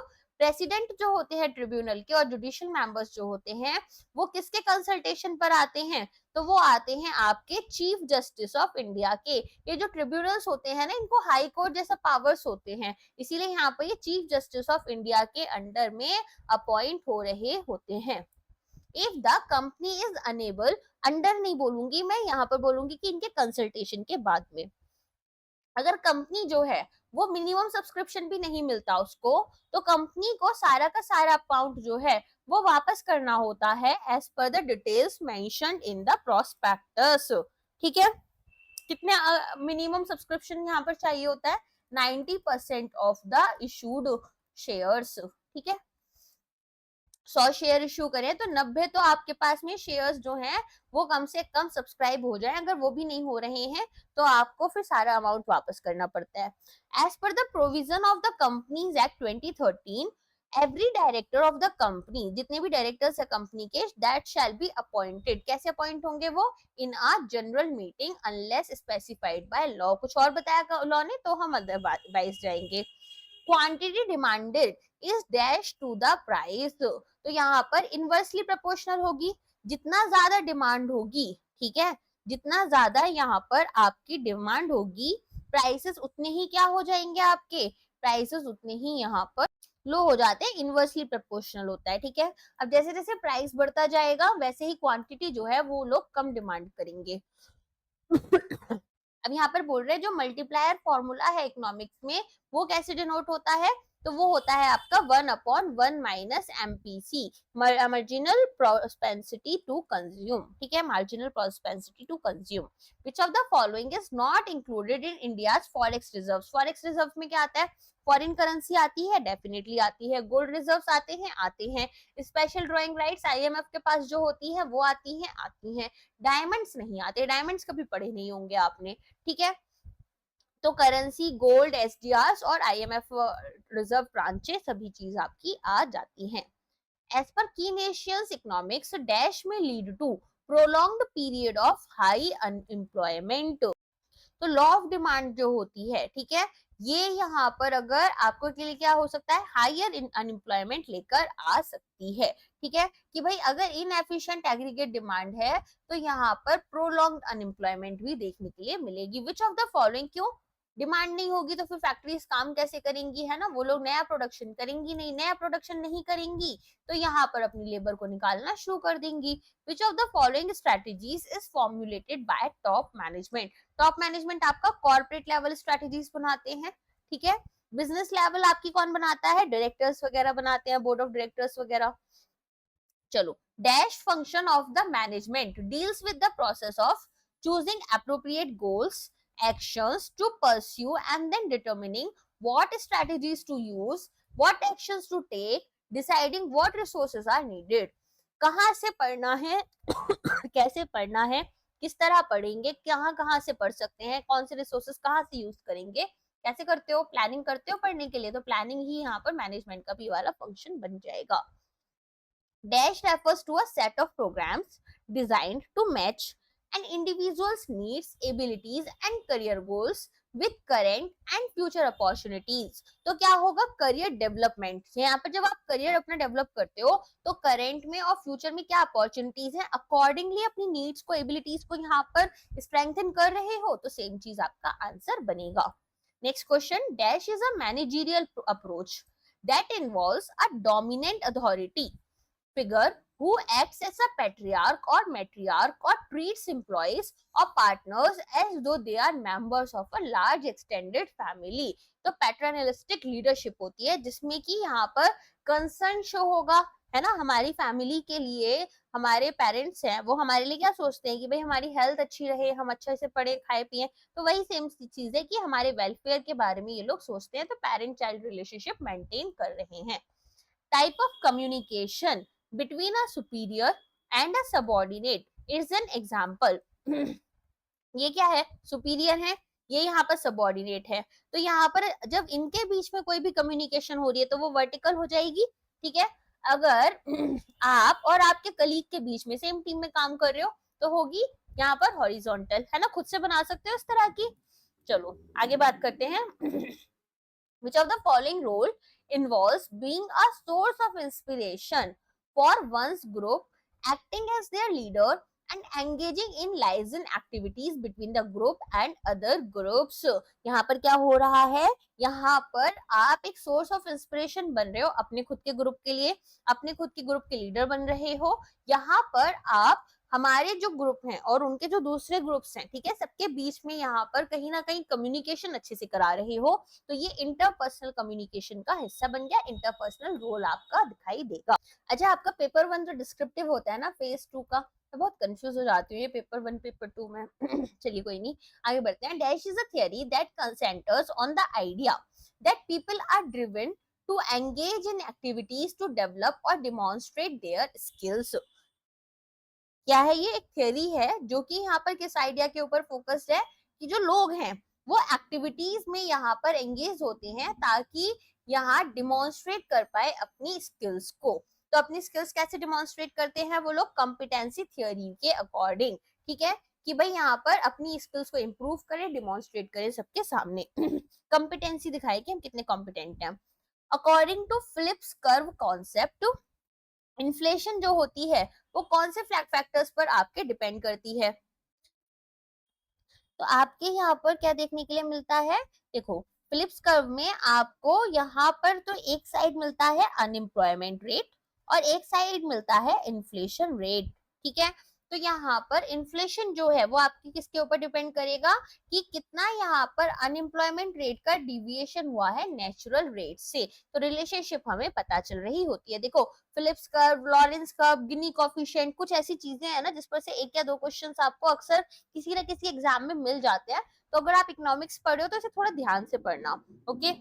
president जो होते हैं ट्रिब्यूनल के और जुडिशियल मेंबर्स जो होते हैं वो किसके कंसल्टेशन पर आते हैं, तो वो आते हैं आपके चीफ जस्टिस ऑफ इंडिया के। ये जो ट्रिब्यूनल्स होते हैं ना, इनको हाई कोर्ट जैसा पावर्स होते हैं, इसीलिए यहाँ पर ये चीफ जस्टिस ऑफ इंडिया के अंडर में अपॉइंट हो रहे होते हैं। If the company is unable, under नहीं बोलूंगी मैं, यहाँ पर बोलूंगी कि इनके कंसल्टेशन के बाद में, अगर कंपनी जो है वो मिनिमम सब्सक्रिप्शन भी नहीं मिलता उसको, तो कंपनी को सारा का सारा अमाउंट जो है वो वापस करना होता है as per the details mentioned in the prospectus. ठीक है, कितने मिनिमम सब्सक्रिप्शन यहाँ पर चाहिए होता है, 90% ऑफ द इशूड शेयर्स। ठीक है, 100 शेयर इशू करें तो 90 तो आपके पास में शेयर्स जो हैं वो कम से कम सब्सक्राइब हो जाए, अगर वो भी नहीं हो रहे हैं तो आपको फिर सारा अमाउंट वापस करना पड़ता है। As per the provision of the companies act 2013, every director of the company, जितने भी डायरेक्टर्स है कंपनी के, दैट शैल बी अपॉइंटेड, कैसे अपॉइंट होंगे वो, in a general meeting unless specified by law. कुछ और बताया लॉ ने तो हम अदरवाइज जाएंगे। Quantity demanded is dash to the price, तो यहाँ पर इनवर्सली प्रोपोर्शनल होगी, जितना ज्यादा डिमांड होगी, ठीक है, जितना ज्यादा यहाँ पर आपकी डिमांड होगी, प्राइसेस उतने ही क्या हो जाएंगे, आपके प्राइसेस उतने ही यहाँ पर लो हो जाते हैं, इनवर्सली प्रोपोर्शनल होता है। ठीक है, अब जैसे जैसे प्राइस बढ़ता जाएगा वैसे ही क्वांटिटी जो है वो लोग कम डिमांड करेंगे। अब यहाँ पर बोल रहे हैं जो मल्टीप्लायर फॉर्मूला है इकोनॉमिक्स में वो कैसे डिनोट होता है, तो वो होता है आपका 1/1 minus MPC, marginal propensity to consume. ठीक है, marginal propensity to consume. Which of the following is not included in India's forex reserves. Forex reserve में क्या आता है, फॉरेन करेंसी आती है, डेफिनेटली आती है, गोल्ड रिजर्व्स आते हैं, स्पेशल ड्रॉइंग राइट्स IMF के पास जो होती है वो आती हैं, डायमंड्स नहीं आते, डायमंड्स कभी पढ़े नहीं होंगे आपने। ठीक है, तो करेंसी, गोल्ड, SDRs और IMF रिजर्व ब्रांचेस सभी चीज आपकी आ जाती हैं। As per Keynesians economics, dash में lead to prolonged period of high unemployment. तो लॉ ऑफ डिमांड जो होती है, ठीक है, ये यहाँ पर अगर आपको के लिए क्या हो सकता है, हायर अनएम्प्लॉयमेंट लेकर आ सकती है। ठीक है, कि भाई अगर इनएफिशिएंट एग्रीगेट डिमांड है तो यहाँ पर प्रोलॉन्ग्ड अनएम्प्लॉयमेंट भी देखने के लिए मिलेगी। विच ऑफ द फॉलोइंग, क्यों, डिमांड नहीं होगी तो फिर फैक्ट्रीज काम कैसे करेंगी, है ना, वो लोग नया प्रोडक्शन करेंगी नहीं, नया प्रोडक्शन नहीं करेंगी तो यहाँ पर अपनी लेबर को निकालना शुरू कर देंगी। विच of the following strategies is formulated bye top management. Top management आपका कॉर्पोरेट लेवल स्ट्रेटेजीज बनाते हैं। ठीक है, बिजनेस लेवल आपकी कौन बनाता है, डायरेक्टर्स वगैरह बनाते हैं, बोर्ड ऑफ डायरेक्टर्स वगैरह। चलो, dash function of the management deals with the process of choosing appropriate goals, actions to pursue and then determining what strategies to use, what actions to take, deciding what resources are needed। कहाँ से पढ़ना है कैसे पढ़ना है, किस तरह पढ़ेंगे, कहाँ कहाँ से पढ़ सकते हैं, कौन से रिसोर्सेस कहाँ से यूज करेंगे, कैसे करते हो, प्लानिंग करते हो पढ़ने के लिए, तो प्लानिंग ही यहाँ पर मैनेजमेंट का भी वाला फंक्शन बन जाएगा। Dash refers to a set of programs designed to match an individual's needs, abilities and career goals with current and future opportunities। तो क्या होगा, करियर डेवलपमेंट। यहाँ पर जब आप करियर अपना डेवलप करते हो तो करंट में और फ्यूचर में क्या अपॉर्चुनिटीज है, अकॉर्डिंगली अपनी नीड्स को, एबिलिटीज को यहाँ पर स्ट्रेंथन कर रहे हो, तो सेम चीज आपका आंसर बनेगा। Next question, dash is a managerial approach that involves a dominant authority figure who acts as a patriarch or matriarch or treats employees or partners as though they are members of a large extended family। तो paternalistic leadership होती है जिसमें कि यहाँ पर concern show होगा, है ना, हमारी फैमिली के लिए। हमारे पेरेंट्स हैं वो हमारे लिए क्या सोचते हैं कि भाई हमारी हेल्थ अच्छी रहे, हम अच्छे से पढ़े खाए पिए, तो वही सेम चीज है कि हमारे वेलफेयर के बारे में ये लोग सोचते हैं, तो पेरेंट चाइल्ड रिलेशनशिप मेंटेन कर रहे हैं। Type of communication between a superior and a subordinate is an example। ये क्या है, सुपीरियर है, ये यहाँ पर सबॉर्डिनेट है, तो यहाँ पर जब इनके बीच में कोई भी कम्युनिकेशन हो रही है तो वो वर्टिकल हो जाएगी, ठीक है। अगर आप और आपके कलीग के बीच में सेम टीम में काम कर रहे हो तो होगी यहाँ पर हॉरिजॉन्टल, है ना, खुद से बना सकते हो इस तरह की। चलो आगे बात करते हैं। Which of the following role involves being a source of inspiration for one's group, acting as their leader and engaging in liaison activities between the group and other groups। यहाँ पर क्या हो रहा है, यहाँ पर आप एक सोर्स ऑफ इंस्पिरेशन बन रहे हो अपने खुद के ग्रुप के लिए, अपने खुद के ग्रुप के लीडर बन रहे हो। यहाँ पर आप हमारे जो ग्रुप हैं और उनके जो दूसरे ग्रुप्स हैं, ठीक है, सबके बीच में यहाँ पर कहीं ना कहीं कम्युनिकेशन अच्छे से करा रहे हो, तो ये इंटरपर्सनल कम्युनिकेशन का हिस्सा बन गया, इंटरपर्सनल रोल आपका दिखाई देगा। अच्छा, आपका पेपर 1 जो डिस्क्रिप्टिव होता है ना फेज 2 का, मैं बहुत कंफ्यूज हो जाती हूँ ये पेपर 1 पेपर 2 में। चलिए कोई नहीं, आगे बढ़ते हैं। Dash is a theory that centers on the idea that people are driven to engage in activities to develop और डिमॉन्स्ट्रेट देयर स्किल्स। क्या है, ये एक थ्योरी है जो कि यहाँ पर किस आइडिया के ऊपर फोकस्ड है कि जो लोग हैं वो एक्टिविटीज में यहाँ पर एंगेज होते हैं ताकि यहाँ डिमॉन्स्ट्रेट कर पाए अपनी स्किल्स को। तो अपनी स्किल्स कैसे डिमॉन्स्ट्रेट करते हैं वो लोग, कॉम्पिटेंसी थ्योरी के अकॉर्डिंग, ठीक है, कि भाई यहाँ पर अपनी स्किल्स को इम्प्रूव करें, डिमॉन्स्ट्रेट करें सबके सामने, कॉम्पिटेंसी दिखाए कि हम कितने कॉम्पिटेंट हैं। According to Phillips curve concept, inflation जो होती है वो कौन से फैक्टर्स पर आपके डिपेंड करती है। तो आपके यहाँ पर क्या देखने के लिए मिलता है, देखो फिलिप्स कर्व में आपको यहाँ पर तो एक साइड मिलता है अनएम्प्लॉयमेंट रेट और एक साइड मिलता है इन्फ्लेशन रेट, ठीक है। तो यहाँ पर इन्फ्लेशन जो है वो आपकी किसके ऊपर डिपेंड करेगा कि कितना यहाँ पर अनएम्प्लॉयमेंट रेट का डिविएशन हुआ है नेचुरल रेट से, तो रिलेशनशिप हमें पता चल रही होती है। देखो फिलिप्स कर्व, लॉरेंस कर्व, गिनी कोफिशिएंट, कुछ ऐसी चीजें हैं ना जिस पर से एक या दो क्वेश्चंस आपको अक्सर किसी ना किसी एग्जाम में मिल जाते हैं, तो अगर आप इकोनॉमिक्स पढ़ रहे हो तो इसे थोड़ा ध्यान से पढ़ना, ओके।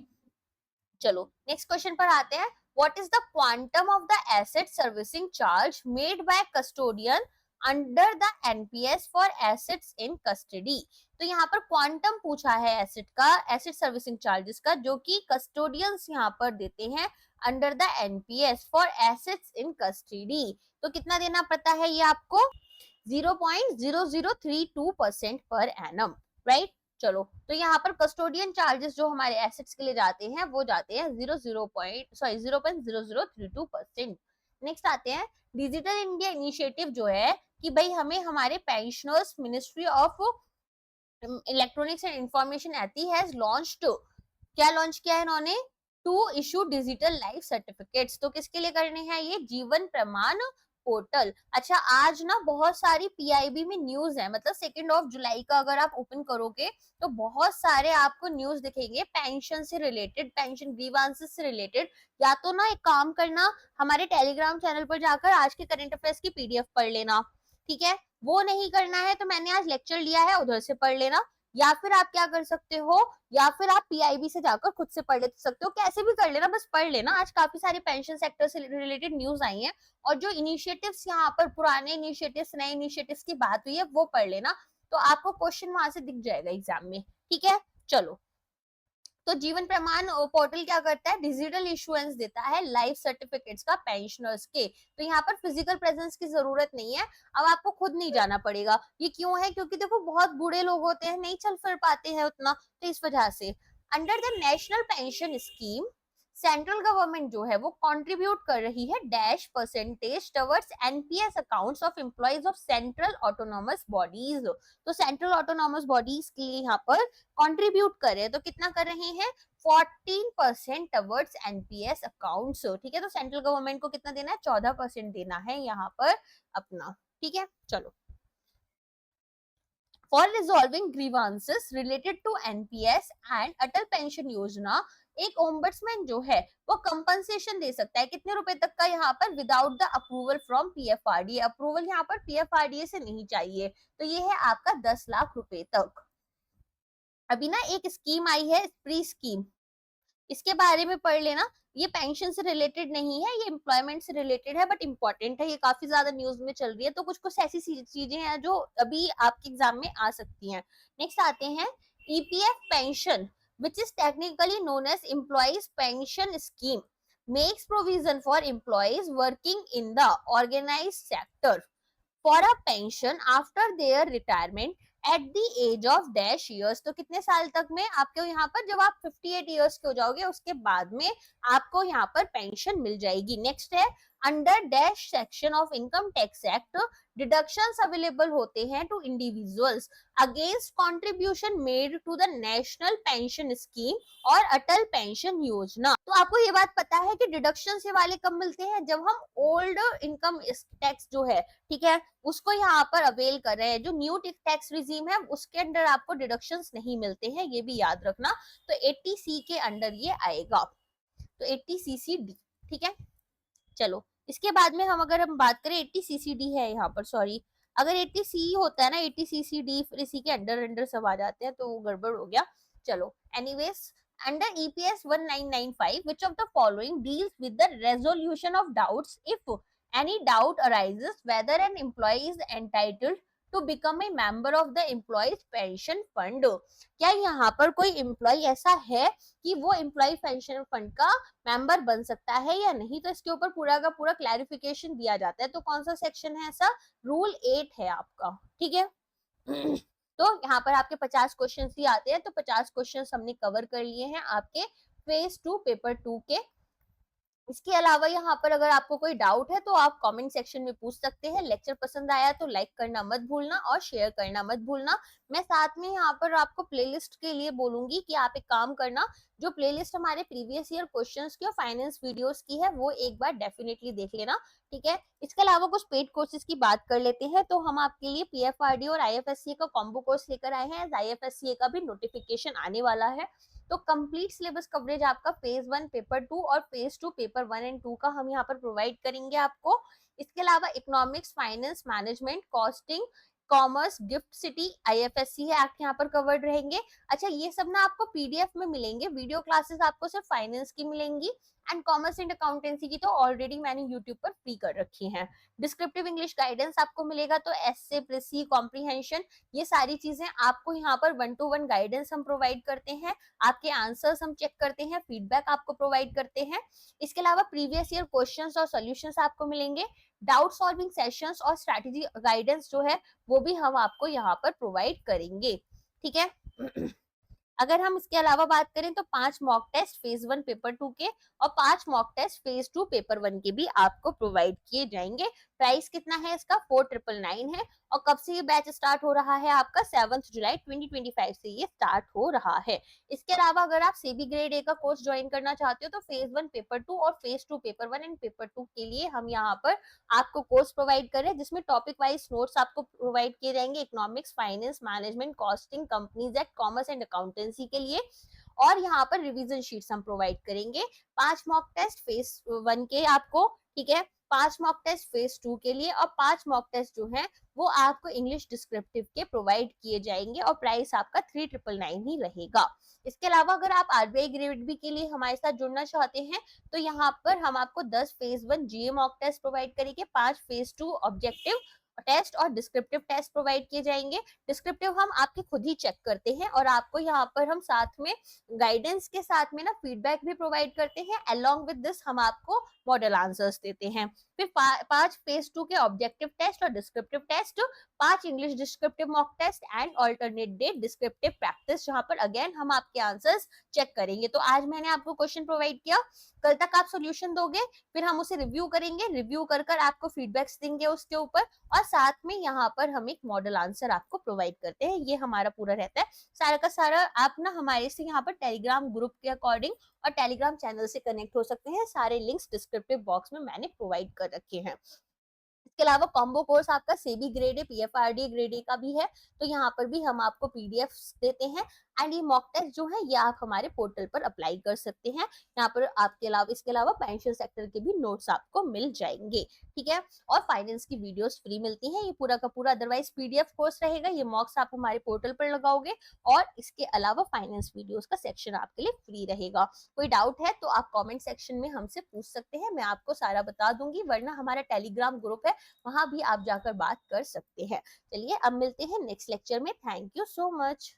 चलो नेक्स्ट क्वेश्चन पर आते हैं। What is the quantum of the asset servicing charge made by custodian under the NPS for assets in custody. तो यहाँ पर क्वांटम पूछा है एसेट का, एसेट सर्विसिंग चार्जेस का, जो कि कस्टोडियंस यहाँ पर देते हैं under the NPS for assets in custody. तो कितना देना पड़ता है ये आपको, 0.0032% पर एनम, राइट। चलो तो यहाँ पर कस्टोडियन चार्जेस जो हमारे एसेट्स के लिए जाते हैं वो जाते हैं 0.0032%। नेक्स्ट आते हैं डिजिटल इंडिया इनिशिएटिव जो है कि भाई हमें हमारे pensioners, ministry of electronics and information IT has launched, क्या लॉन्च किया है इन्होंने, to issue digital life certificates. तो किसके लिए करने हैं ये, जीवन प्रमाण पोर्टल। अच्छा, आज ना बहुत सारी पीआईबी में न्यूज है, मतलब 2 जुलाई का अगर आप ओपन करोगे तो बहुत सारे आपको न्यूज दिखेंगे पेंशन से रिलेटेड, पेंशन ग्रीवांसेस से रिलेटेड। या तो ना एक काम करना, हमारे टेलीग्राम चैनल पर जाकर आज के करंट अफेयर्स की पीडीएफ पढ़ लेना, ठीक है। वो नहीं करना है तो मैंने आज लेक्चर लिया है, उधर से पढ़ लेना। या फिर आप क्या कर सकते हो, या फिर आप पीआईबी से जाकर खुद से पढ़ ले सकते हो, कैसे भी कर लेना, बस पढ़ लेना। आज काफी सारे पेंशन सेक्टर से रिलेटेड न्यूज आई हैं, और जो इनिशिएटिव्स यहाँ पर पुराने इनिशिएटिव्स नए इनिशिएटिव्स की बात हुई है वो पढ़ लेना, तो आपको क्वेश्चन वहां से दिख जाएगा एग्जाम में, ठीक है। चलो, तो जीवन प्रमाण पोर्टल क्या करता है, डिजिटल इशुएंस देता है लाइफ सर्टिफिकेट्स का पेंशनर्स के। तो यहाँ पर फिजिकल प्रेजेंस की जरूरत नहीं है, अब आपको खुद नहीं जाना पड़ेगा। ये क्यों है, क्योंकि देखो बहुत बूढ़े लोग होते हैं, नहीं चल फिर पाते हैं उतना, तो इस वजह से। Under the national pension scheme, central government जो है वो कंट्रीब्यूट कर रही है dash percentage towards NPS accounts of employees of central autonomous bodies. तो सेंट्रल ऑटोनोमस बॉडीज के लिए यहाँ पर कंट्रीब्यूट कर रहे हैं, तो कितना कर रहे हैं, 14% टवर्ड्स एनपीएस अकाउंट्स, ठीक है। तो सेंट्रल गवर्नमेंट को कितना देना है, 14% देना है यहाँ पर अपना, ठीक है। चलो, for resolving grievances related to NPS and Atal pension Yojana, एक ओम्बड्समैन जो है वो कंपनसेशन दे सकता है कितने रुपए तक का, यहाँ पर without the approval from PFRDA. Approval यहाँ पर पीएफआरडीए से नहीं चाहिए, तो ये है आपका 10 लाख रुपए तक। अभी ना एक स्कीम आई है, प्री स्कीम, इसके बारे में पढ़ लेना। ये पेंशन से रिलेटेड नहीं है, ये एम्प्लॉयमेंट से रिलेटेड है, बट इंपॉर्टेंट है, ये काफी ज्यादा न्यूज में चल रही है, तो कुछ कुछ ऐसी चीजें हैं जो अभी आपके एग्जाम में आ सकती हैं। नेक्स्ट आते हैं EPF pension, which is technically known as employees pension scheme, makes provision for employees working in the organised sector for a pension after their retirement at the age of dash years. तो कितने साल तक में आपको यहाँ पर, जब आप 58 ईयर्स के हो जाओगे उसके बाद में आपको यहाँ पर पेंशन मिल जाएगी। नेक्स्ट है under dash section of income tax act, deductions available होते हैं to individuals against contribution made to the national pension scheme और अटल पेंशन योजना। तो आपको ये बात पता है कि डिडक्शन से वाले कब मिलते हैं, जब हम ओल्ड इनकम टैक्स जो है, ठीक है, उसको यहाँ पर अवेल कर रहे हैं। जो न्यू टैक्स रिजीम है उसके अंडर आपको डिडक्शंस नहीं मिलते हैं, ये भी याद रखना। तो 80C के अंडर ये आएगा, तो 80CCD, ठीक है। चलो, इसके बाद में हम बात करें, 80CCD है यहाँ पर, सॉरी, अगर 80C होता है ना, 80CCD फिर इसी के अंडर अंडर सब आ जाते हैं, तो वो गड़बड़ हो गया। चलो, anyways, under EPS 1995, which of the following deals with the resolution of doubts if any doubt arises whether an employee is entitled to become a member of the employees pension fund? क्या यहाँ पर कोई employ ऐसा है कि वो employ pension fund का member बन सकता है या नहीं? तो इसके ऊपर पूरा का पूरा क्लैरिफिकेशन दिया जाता है। तो कौन सा सेक्शन है ऐसा, रूल 8 है आपका, ठीक है। तो यहाँ पर आपके 50 क्वेश्चन ही आते हैं, तो 50 क्वेश्चन हमने कवर कर लिए हैं आपके फेज 2 पेपर 2 के। इसके अलावा यहाँ पर अगर आपको कोई डाउट है तो आप कमेंट सेक्शन में पूछ सकते हैं। लेक्चर पसंद आया तो लाइक करना मत भूलना और शेयर करना मत भूलना। मैं साथ में यहाँ पर आपको प्लेलिस्ट के लिए बोलूंगी कि आप एक काम करना, जो प्लेलिस्ट हमारे प्रीवियस ईयर क्वेश्चंस की और फाइनेंस वीडियोस की है वो एक बार डेफिनेटली देख लेना, ठीक है। इसके अलावा कुछ पेड कोर्सेज की बात कर लेते हैं, तो हम आपके लिए पीएफआरडी और आईएफएससी का कॉम्बो कोर्स लेकर आए हैं। आईएफएससी का भी नोटिफिकेशन आने वाला है, तो कंप्लीट सिलेबस कवरेज आपका फेज 1 पेपर 2 और फेज 2 पेपर 1 एंड 2 का हम यहाँ पर प्रोवाइड करेंगे आपको। इसके अलावा economics, finance, management, costing, commerce, gift city, IFSC act यहाँ पर कवर्ड रहेंगे। अच्छा, ये सब ना आपको पीडीएफ में मिलेंगे। वीडियो क्लासेस आपको सिर्फ फाइनेंस की मिलेंगी, एंड कॉमर्स एंड अकाउंटेंसी की तो ऑलरेडी मैंने यूट्यूब पर फ्री कर रखी है। डिस्क्रिप्टिव इंग्लिश गाइडेंस आपको मिलेगा, तो एसे, प्रेसी, कॉम्प्रीहेंशन, ये सारी चीजें आपको यहाँ पर 1-to-1 गाइडेंस हम प्रोवाइड करते हैं। आपके आंसर्स हम चेक करते हैं, फीडबैक आपको प्रोवाइड करते हैं। इसके अलावा प्रीवियस ईयर क्वेश्चंस और सॉल्यूशंस आपको मिलेंगे। डाउट सॉल्विंग सेशंस और स्ट्रैटेजी गाइडेंस जो है वो भी हम आपको यहाँ पर प्रोवाइड करेंगे, ठीक है। अगर हम इसके अलावा बात करें तो 5 मॉक टेस्ट फेज 1 पेपर 2 के और 5 मॉक टेस्ट फेज 2 पेपर 1 के भी आपको प्रोवाइड किए जाएंगे। प्राइस कितना है इसका 4999 है। और कब से ये बैच स्टार्ट हो रहा है आपका 7 जुलाई 2025 से ये स्टार्ट हो रहा है। इसके अलावा अगर आप सेबी ग्रेड ए का कोर्स ज्वाइन करना चाहते हो तो फेज 1 पेपर 2 और फेज 2 पेपर 1 एंड पेपर 2 के लिए हम यहाँ पर आपको कोर्स प्रोवाइड कर रहे हैं, जिसमें टॉपिक वाइज नोट्स आपको प्रोवाइड किए जाएंगे economics, finance, management, costing, companies act, commerce and accountancy के लिए। और यहाँ पर रिवीजन शीट्स हम प्रोवाइड करेंगे। 5 मॉक टेस्ट फेज 1 के आपको, ठीक है, 5 मॉक टेस्ट फेज 2 के लिए, और 5 मॉक टेस्ट जो है वो आपको इंग्लिश डिस्क्रिप्टिव के प्रोवाइड किए जाएंगे और प्राइस आपका 3999 ही रहेगा। इसके अलावा अगर आप आरबीआई ग्रेड बी के लिए हमारे साथ जुड़ना चाहते हैं तो यहाँ पर हम आपको 10 फेज 1 जीए मॉक टेस्ट प्रोवाइड करेंगे, 5 फेज 2 ऑब्जेक्टिव टेस्ट और डिस्क्रिप्टिव टेस्ट प्रोवाइड किए जाएंगे। डिस्क्रिप्टिव हम आपके खुद ही चेक करते हैं और आपको यहाँ पर हम साथ में गाइडेंस के साथ में ना फीडबैक भी प्रोवाइड करते हैं। अलोंग विद दिस हम आपको मॉडल आंसर्स देते हैं। फिर 5 फेज 2 के ऑब्जेक्टिव टेस्ट और descriptive test, 5 English descriptive mock test and alternate day descriptive practice, जहां पर अगेन हम आपके आंसर्स चेक करेंगे। तो आज मैंने आपको क्वेश्चन प्रोवाइड किया, कल तक आप सॉल्यूशन दोगे, फिर हम उसे रिव्यू करेंगे, रिव्यू कर आपको फीडबैक्स देंगे उसके ऊपर, और साथ में यहाँ पर हम एक मॉडल आंसर आपको प्रोवाइड करते हैं। ये हमारा पूरा रहता है। सारा का सारा आप ना हमारे से यहाँ पर टेलीग्राम ग्रुप के अकॉर्डिंग और टेलीग्राम चैनल से कनेक्ट हो सकते हैं। सारे लिंक्स डिस्क्रिप्टिव बॉक्स में मैंने प्रोवाइड कर रखे हैं। इसके अलावा कॉम्बो कोर्स आपका SEBI grade A, PFRD grade A का भी है, तो यहाँ पर भी हम आपको पीडीएफ देते हैं। एंड ये मॉक टेस्ट जो है ये आप हमारे पोर्टल पर अप्लाई कर सकते हैं। यहाँ पर आपके अलावा इसके अलावा पेंशन सेक्टर के भी नोट्स आपको मिल जाएंगे, ठीक है। और फाइनेंस की वीडियोस फ्री मिलती हैं, ये पूरा का पूरा अदरवाइज पीडीएफ कोर्स रहेगा। ये मॉक्स आप हमारे पोर्टल पर लगाओगे और इसके अलावा फाइनेंस वीडियोस का सेक्शन आपके लिए फ्री रहेगा। कोई डाउट है तो आप कॉमेंट सेक्शन में हमसे पूछ सकते हैं, मैं आपको सारा बता दूंगी, वरना हमारा टेलीग्राम ग्रुप है, वहां भी आप जाकर बात कर सकते हैं। चलिए अब मिलते हैं नेक्स्ट लेक्चर में। Thank you so much.